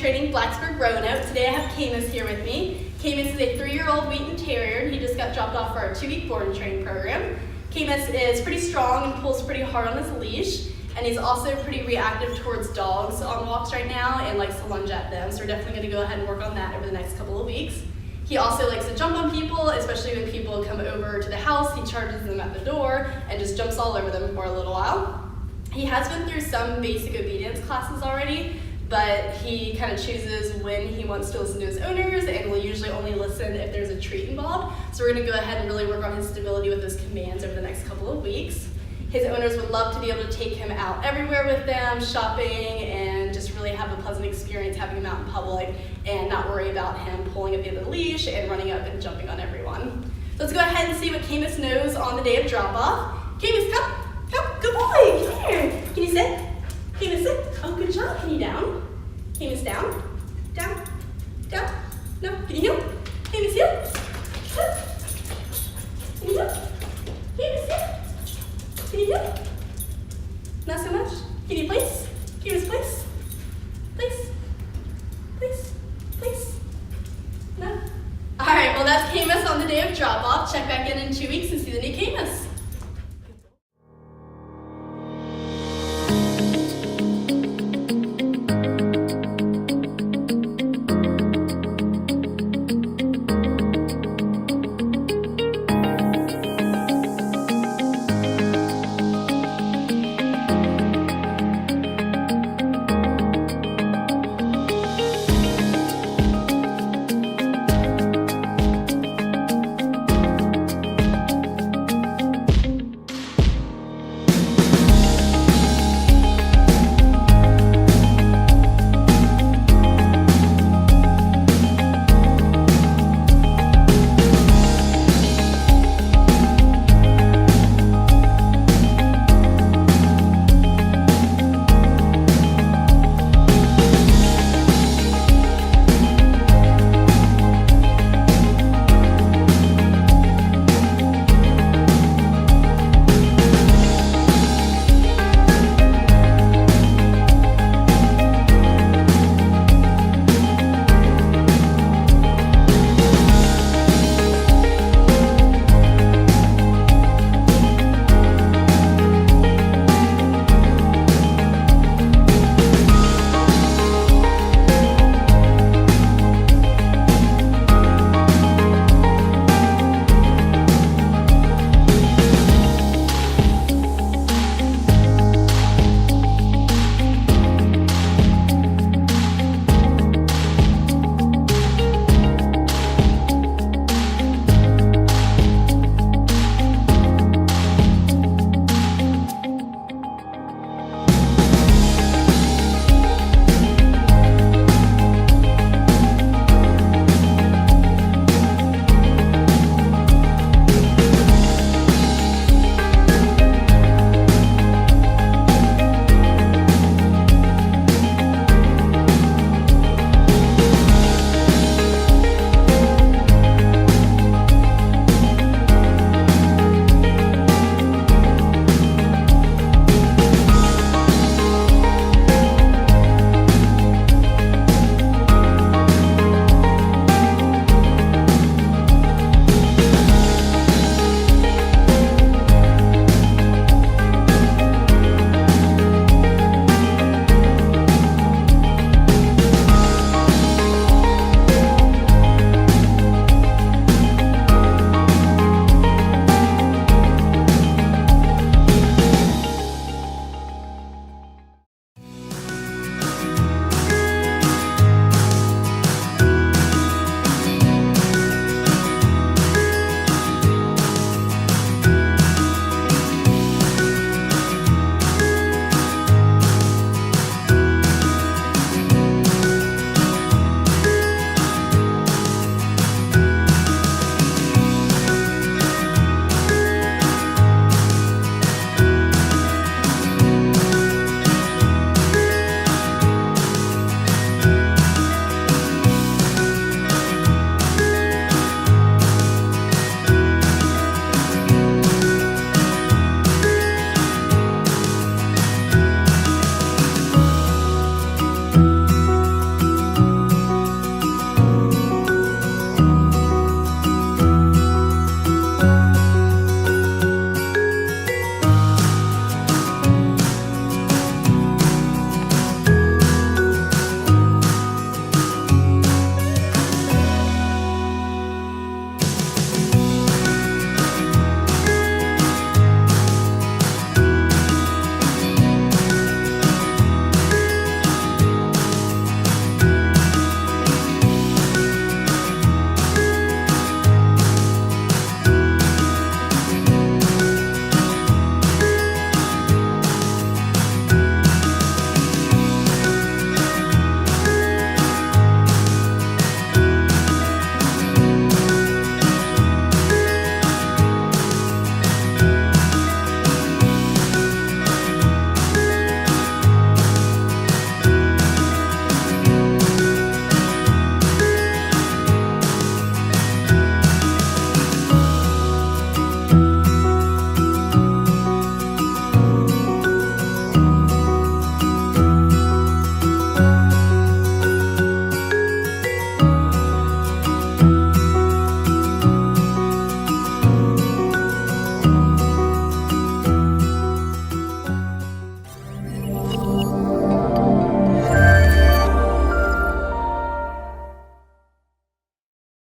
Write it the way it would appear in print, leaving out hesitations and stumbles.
training Blacksburg Roanoke. Today I have Caymus here with me. Caymus is a 3-year-old Wheaten Terrier, and he just got dropped off for our 2-week board and training program. Caymus is pretty strong and pulls pretty hard on his leash, and he's also pretty reactive towards dogs on walks right now and likes to lunge at them, so we're definitely going to go ahead and work on that over the next couple of weeks. He also likes to jump on people, especially when people come over to the house. He charges them at the door and just jumps all over them for a little while. He has been through some basic obedience classes already, but he kind of chooses when he wants to listen to his owners and will usually only listen if there's a treat involved. So we're going to go ahead and really work on his stability with those commands over the next couple of weeks. His owners would love to be able to take him out everywhere with them, shopping, and just really have a pleasant experience having him out in public and not worry about him pulling at the end of the leash and running up and jumping on everyone. So let's go ahead and see what Caymus knows on the day of drop-off. Caymus, come, good boy, come here. Can you sit? Caymus, sit. Oh, good job. Can you down? Caymus, down, down, down. No, can you heel? Caymus, heel. Can you heel? Caymus, heel. Can you heel? Not so much. Can you place? Caymus, place? Place? Place? Place? No? All right, well that's Caymus on the day of drop-off. Check back in 2 weeks and see the new Caymus.